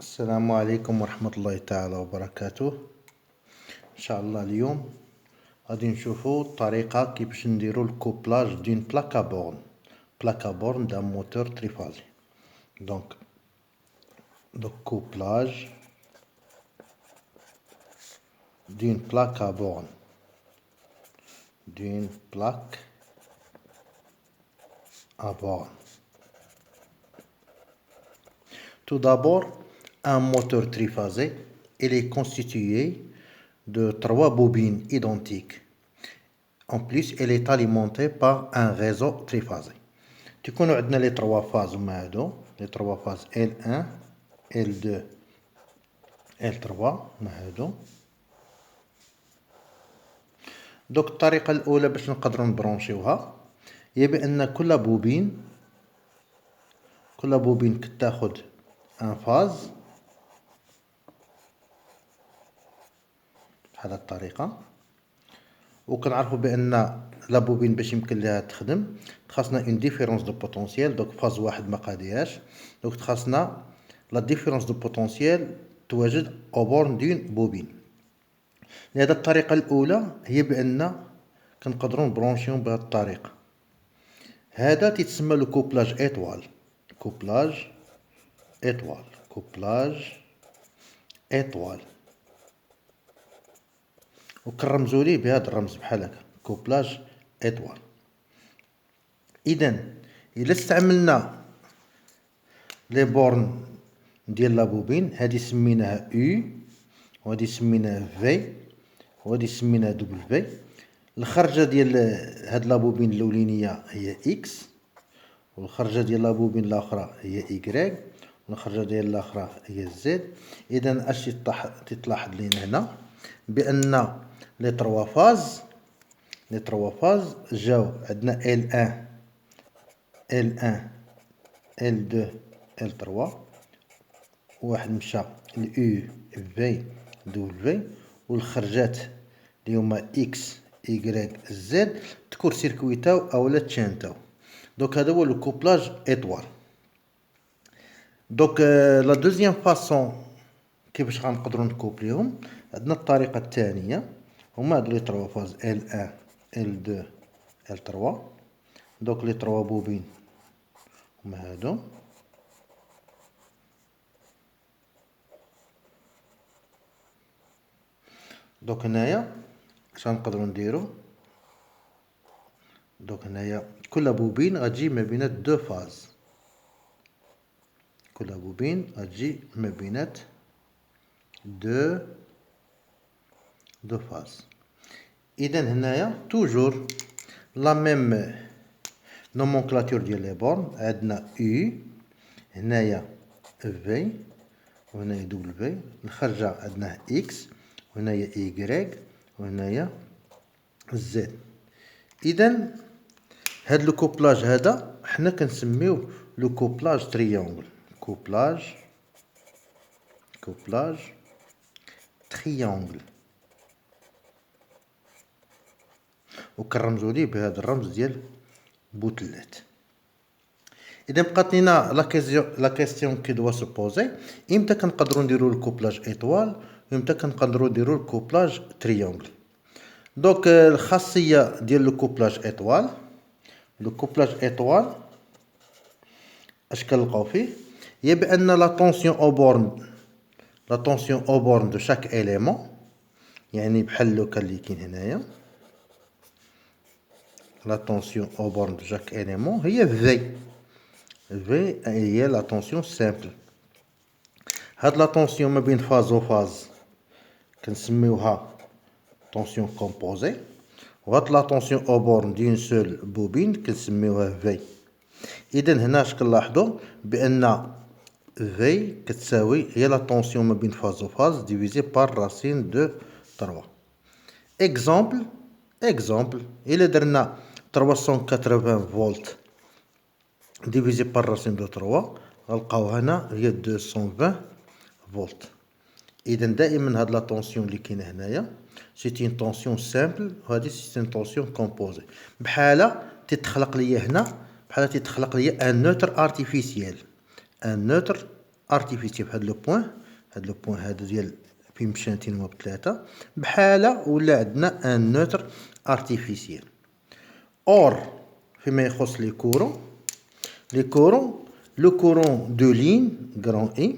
السلام عليكم ورحمة الله تعالى وبركاته. ان شاء الله اليوم غادي نشوفو الطريقة كيفاش نديرو الكوبلاج دين بلاكا بورن دان موتور تريفازي. دونك كوبلاج دين بلاك à borne. Tout d'abord, un moteur triphasé, il est constitué de 3 bobines identiques. En plus, il est alimenté par un réseau triphasé. تكونوا عندنا les 3 phases هما هادو les 3 phases L1 L2 L3 هما هادو. دوك الطريقة الأولى باش نقدروا نبرونشيوها هي بأن كل بوبين كتاخد ان فاز بهذه الطريقة، وكنعرفوا بأن لا بوبين باش يمكن لها تخدم خاصنا اون ديفيرونس دو بوتونسييل. دوك فاز واحد ما قادياش، دوك خاصنا لا ديفيرونس دو بوتونسييل تواجد او بورن دون بوبين. لهذا الطريقة الأولى هي بأن كنقدروا نبرونشيو بهذه الطريقة. هذا تيتسمى لو كوبلاج ايطوال. وكنرمزوا ليه بهذا الرمز بحال هكا كوبلاج ايطوال. اذا الا استعملنا لي بورن ديال لا بوبين، هذه سميناها او، وهذه سميناها في، وهذه سميناها دبليو. الخرجه ديال هاد لا بوبين الاولانيه هي اكس، والخرجه ديال لا بوبين الاخرى هي ايكغيك، والخرجه ديال الاخرى هي زد. اذا اش تتلاحظ لينا هنا بان لي 3 فاز جاو عندنا L1 L2 L3، واحد مشى ل في دبليو، والخرجات اللي هما اكس ايكغيك زد تكون سيركويتاو اولا تشانتاو. دونك هذا هو لو كوبلاج ايطوال. دونك لا دوزيام فاسون كيفاش غنقدروا نكوبليهم، عندنا الطريقه الثانيه هما هادو لي 3 فاز L1 L2 L3. دونك لي 3 بوبين هما هادو. دونك هنايا اش غنقدروا نديرو، دونك هنايا كل بوبين غتجي ما بينات 2 فاز، كل بوبين غتجي ما بينات 2 فاز. اذا هنايا توجور لا ميم نومونكلاتور ديال لي بورن، عندنا او، هنايا في، وهنايا دبليو، الخرجه عندنا اكس، وهنايا ايكغيك، وهنايا زد. اذا هاد لو كوبلاج هذا حنا كنسميوه لو كوبلاج تريونغل. كوبلاج تريونغل، وكنرمزوا ليه بهذا الرمز ديال بوتلات. اذا بقات لينا لا كيسيون كي دوا سو بوزي، امتى كنقدروا نديروا الكوبلاج ايطوال وامتى كنقدروا نديروا الكوبلاج تريونغل. دونك الخاصيه ديال لو كوبلاج ايطوال اش كنلقاو فيه هي بان لا طونسيون او بورن دو شاك اليمون، يعني بحال لو كان اللي كاين هنايا لا طونسيون او بورن دو شاك اليمون هي في هي لا طونسيون سامبل. هاد لا طونسيون ما بين فاز و فاز كنسميوها طونسيون كومبوزي، وهاد لا طونسيون او بورن دين سول بوبين كنسميوها في. اذا هنا اش كنلاحظوا بان في كتساوي هي لا طونسيون ما بين فاز و فاز ديفيزي بار راسين دو 3. اكزومبل الا درنا 380 فولت ديفيزي بار راسين دو 3 غنلقاو هنا هي 220 فولت. اذا دائما هاد لا طونسيون اللي كاينه هنايا سي اون طونسيون سامبل، وهذه سي اون طونسيون كومبوزي. بحال تتخلق ليا هنا، بحال تتخلق ليا ان نوتر ارتيفيسيال، ان نوتر ارتيفيسيال في هاد لو بوين هذا ديال فين مشانتين هما بثلاثة بحالة ولا عندنا ان نوتر ارتيفيسيال. اور فيما يخص لي كورون لو كورون دو لين غران اي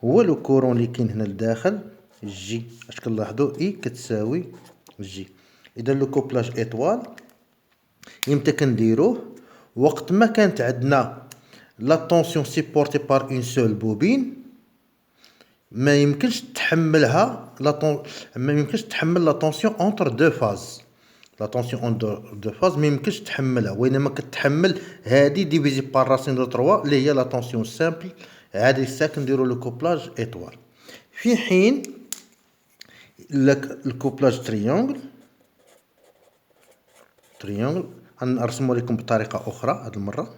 هو لو كورون اللي كاين هنا لداخل جي. اش كنلاحظوا اي كتساوي جي. اذا لو كوبلاج ايطوال يمتى كنديروه وقت ما كانت عندنا لا طونسيون سيبورتي بار اون سول بوبين ما يمكنش تحملها ما يمكنش تحمل لا طونسيون اونتر دو فاز. لا طونسيون اونتر دو فاز ما يمكنش تحملها، وانما كتحمل هادي ديفيزي بار راسين دو 3 اللي هي لا طونسيون سامبل. هادي سا كنديرو لو كوبلاج ايطوال. في حين الكوبلاج تريونغل غنرسمو لكم بطريقه اخرى هاد المره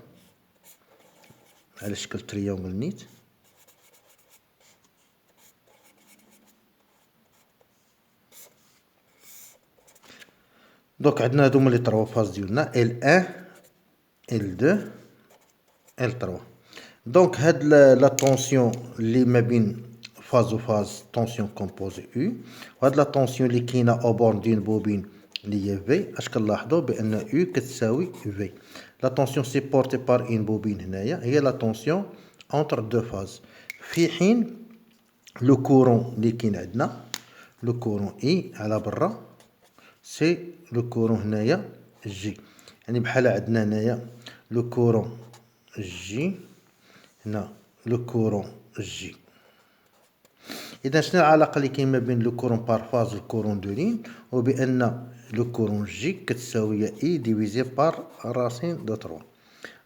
على شكل تريونغل نيت. دونك عندنا هادوما لي 3 فاز ديالنا L1 L2 L3. دونك هاد لا طونسيون اللي ما بين فاز و فاز طونسيون كومبوزي U، وهاد لا طونسيون اللي كاينه او بورن دين بوبين اللي هي في. اش كنلاحظوا بان U كتساوي في. لا طونسيون سيبورتي بار ان بوبين هنايا هي لا طونسيون اونتر دو فاز. في حين لو كورون اللي كاين عندنا لو كورون اي على برا سي لو كورون هنايا جي. يعني بحال عندنا هنايا لو كورون جي، هنا لو كورون جي. اذا شنو العلاقه اللي كاين ما بين لو كورون بار فاز والكورون دو لين؟ وبان لو كورون جي كتساوي اي ديفيزي بار راسين دو 3.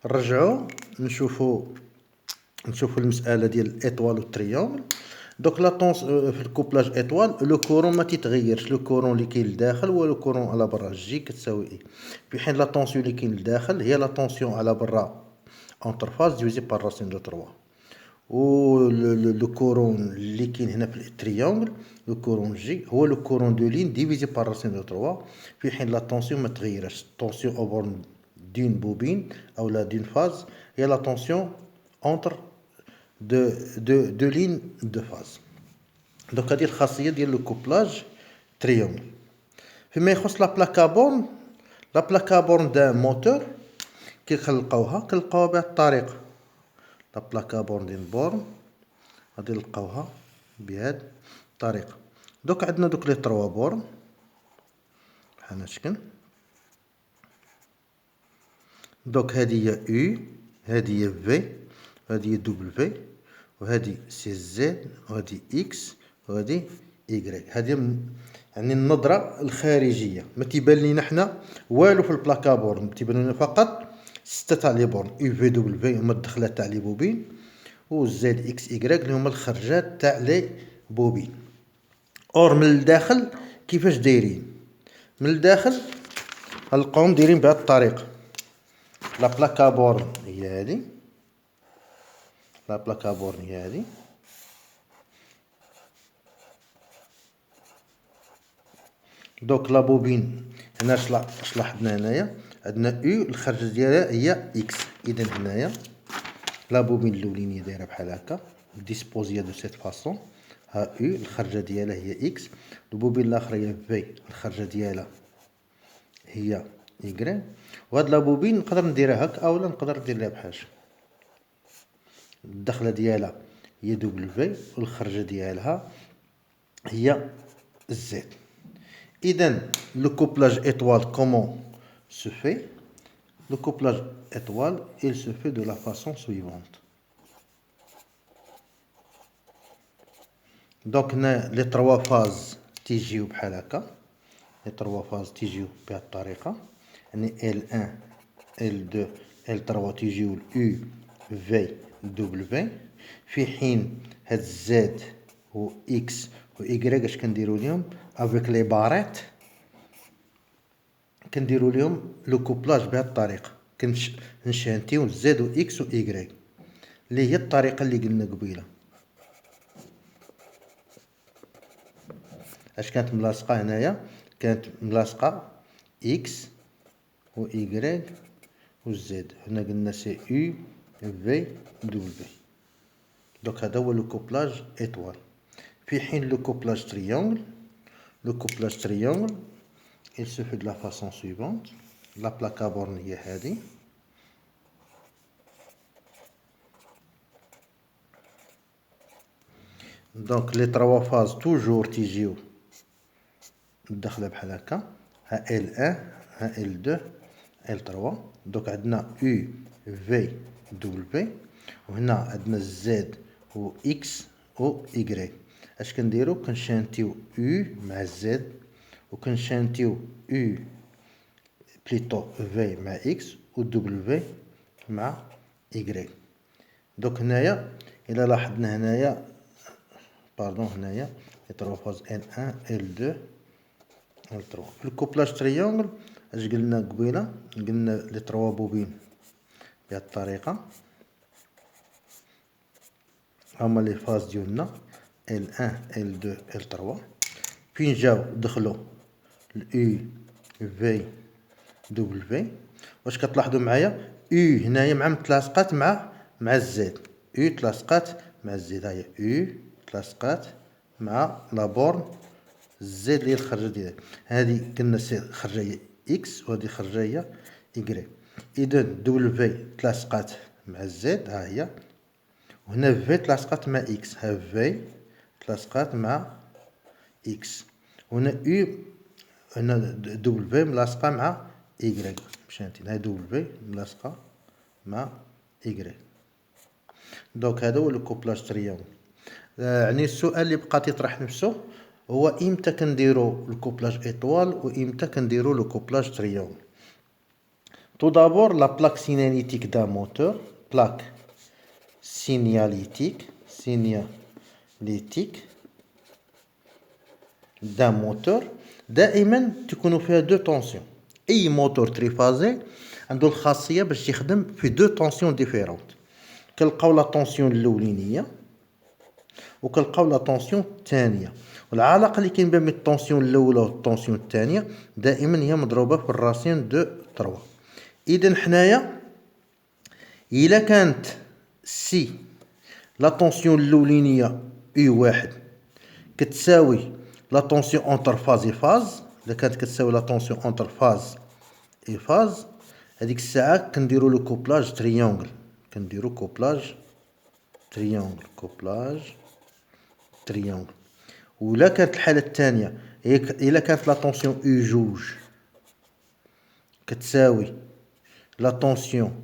نرجعوا نشوفوا المساله ديال الايطوال والتريونغل. دوك لا طونس في الكوبلاج ايطوال لو كورون ما تيتغيرش، لو كورون اللي كاين لداخل هو لو كورون على برا جي كتساوي اي. في حين لا طونسيون اللي كاين لداخل هي لا طونسيون على برا اونتر فاز ديفيزي بار راسين دو 3. و لو كورون اللي كاين هنا في التريونغل لو كورون جي هو لو كورون دو لين ديفيزي بار راسين دو 3. في حين لا طونسيون ما تغيرش، طونسيون او بورن دين بوبين او لا دين فاز هي لا طونسيون اونتر دو لين دو فاز. دونك هذه الخاصيه ديال لو كوبلاج تريونغل. فيما يخص لا بلاكابورن، لا بلاكابورن دا موتور كي كنلقاوها بهذه الطريقه. لا بلاكابورن ديال البورن غادي نلقاوها بهذه الطريقه. دوك عندنا دوك لي 3 بورن بحال هادشكل. دوك هذه هي U، هذه هي V، وهذه هي W، وهذه سي زد، وهذه اكس، وهذه Y. هذه يعني النظرة الخارجية ما تيبان لينا حنا والو في البلاكابورن، تيبان لنا فقط 6 تاع لي بورن U V W هما الدخلات تاع لي بوبين، و زد اكس Y اللي هما الخرجات تاع لي بوبين. اور من الداخل كيفاش دايرين؟ من الداخل غنلقاوهم دايرين بهذه الطريقة. لا بلاكابورن هي هذه، لا بلاكابورن هي هذه، دوك لا بوبين هنا اش لاحظنا هنايا عندنا او الخرجه ديالها هي اكس. اذا هنايا لا بوبين الاولانيه دايره بحال هكا ديسبوزيا دو سيت فاصون، ها او الخرجه ديالها هي اكس. البوبين الاخرى هي في الخرجه ديالها هي y. وهاد لا بوبين نقدر نديرها هكا اولا نقدر ندير لها بحال هكا، الدخله ديالها هي دبليو والخرجه ديالها هي زد. إذن le couplage étoile comment se fait? Le couplage étoile il se fait de la façon suivante. Donc les 3 phases تيجيو بحال هكا، les 3 phases تيجيو بهذه الطريقة، يعني L1 L2 L3 تيجيو U V W. في حين هاد Z و X و Y اش كنديرو ليهم افيك لي باريت، كنديرو ليهم لو كوبلاج بهذه الطريقه. كنشانتيو زد و اكس و Y اللي هي الطريقه اللي قلنا قبيله. اش كانت ملاصقه هنايا؟ كانت ملاصقه اكس و Y و زد. هنا قلنا سي U V W. دونك هذا هو لو كوبلاج ايطوال. في حين لو كوبلاج تريونغل، il se fait de la façon suivante. la plaque à borne هي هذه. دونك لي تروا فاز توجور تيجيو مدخله بحال هكا، ها L1 ها L2 L3. دونك عندنا U V W، وهنا عندنا Z و X و Y. اش كنديرو؟ كنشانتيو U مع Z، و كنشانتيو U بليتو V مع X و W مع Y. دونك هنايا الا لاحظنا هنايا هنايا لي تروا فاز L1 L2 L3. في الكوبلاج تريونغل اش قلنا قبيله؟ قلنا لي تروا بوبين بهاد الطريقه، هما لي فاز ديالنا L1 L2 L3. فين جاو دخلوا الU V W، واش كتلاحظوا معايا؟ U هنايا مع متلاصقات مع الزد، U تلاصقات مع الزد، هاهي U تلاصقات مع لابورن الزد اللي هي الخرجه ديالها. هذه قلنا خرجه هي اكس، وهذه خرجه هي ايكغيك. اذا دبليو تلاصقات مع الزد، ها هي، وهنا في تلاصقات مع اكس، ها في تلاصقات مع اكس، وهنا او، هنا دبليو ملاصقه مع ايكغيك. مشانتين هاي دبليو ملاصقه مع ايكغيك. دونك هذا هو لو كوبلاج تريونغل. يعني السؤال اللي بقى تيطرح نفسه هو امتى كنديرو الكوبلاج ايطوال و امتى كنديرو لو كوبلاج تريونغل. تو دابور لا بلاك سيناليتيك دا موتور، بلاك سينياليتيك دا موتور دائما تكون فيها دو طونسيون. اي موتور تريفازي عنده الخاصيه باش يخدم في دو طونسيون ديفيرونت. كنلقاو لا طونسيون الاولانيه وكنلقاو لا طونسيون الثانيه، والعلاقه اللي كاين بين الطونسيون الاولى والطونسيون الثانيه دائما هي مضروبه في الراسين دو 3. اذا حنايا الا كانت سي لا طونسيون الاولانيه يو واحد كتساوي لا طونسيون اونتر فاز اي فاز، الا كانت كتساوي لا طونسيون اونتر فاز اي فاز، هذيك الساعه كنديروا لو كوبلاج تريونغل، تريونغل. ولا كانت الحاله الثانيه الا كانت لا طونسيون او جوج كتساوي لا طونسيون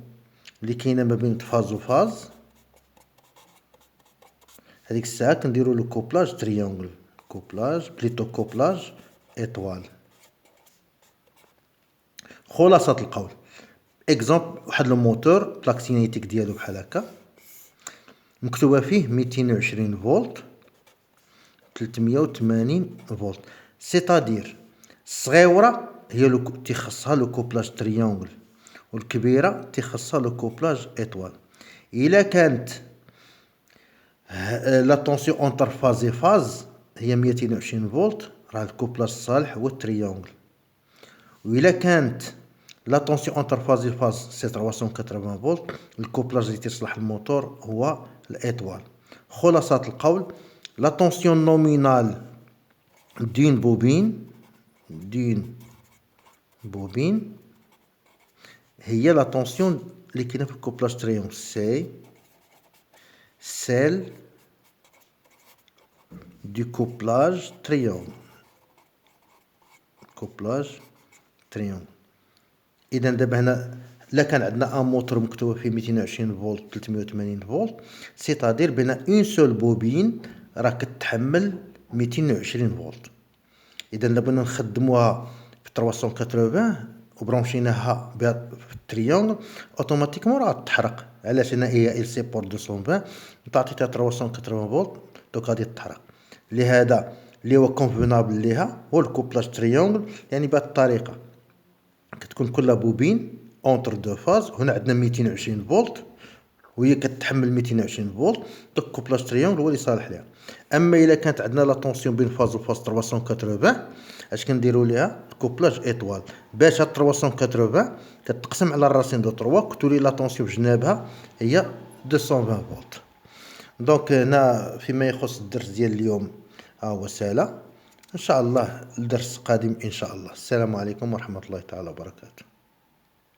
اللي كاينه ما بين فاز وفاز، هذيك الساعه كنديروا لو كوبلاج تريونغل، كوبلاج ايطوال. خلاصه القول، اكزومبل واحد الموتور بلاك سينيتيك ديالو بحال هكا، مكتوبه فيه 220 فولت 380 فولت، سيتادير الصغيره هي لو تيخصها لو كوبلاج تريونغل، والكبيره تيخصها لو كوبلاج ايطوال. الا كانت لا طونسيون اونتر فاز اي فاز هي 220 فولت، راه الكوبلاج الصالح هو التريونغل. وإلا كانت لا طونسيون اونتر فاز اي فاز سي 380 فولت، الكوبلاج اللي تيصلح الموتور هو الايطوال. خلاصة القول، لا طونسيون نومينال دين بوبين هي لا طونسيون اللي كاينه في الكوبلاج تريونغل، سي سيل دو كوبلاج تريونغل، اذا دابا هنا لا كان عندنا ان موتور مكتوب فيه 220 فولت 380 فولت، سيتادير بين اون سول بوبين راه كتحمل 220 فولت. اذا الا بغينا نخدموها في 380 وبرونشيناها بها في التريونغل، اوتوماتيكمون راه تحرق. علاش؟ هنا هي ال سي بور 220 تعطيتها 380 فولت، دوك غادي تحرق. لهذا اللي هو كونفينابل ليها هو الكوبلاج تريونغل، يعني بهذه الطريقه كتكون كل بوبين اونتر دو فاز. هنا عندنا 220 فولت وهي كتحمل 220 فولت، دوك كوبلاج تريونغل هو اللي صالح ليها. اما الا كانت عندنا لا طونسيون بين فاز وفاز 380، اش كنديروا ليها؟ كوبلاج ايطوال. باش هاد 380 كتقسم على الراسين دو 3 كتولي لا طونسيون في جنابها هي 220 فولت. دونك هنا فيما يخص الدرس ديال اليوم ها هو سالا. ان شاء الله الدرس قادم ان شاء الله. السلام عليكم ورحمة الله تعالى وبركاته.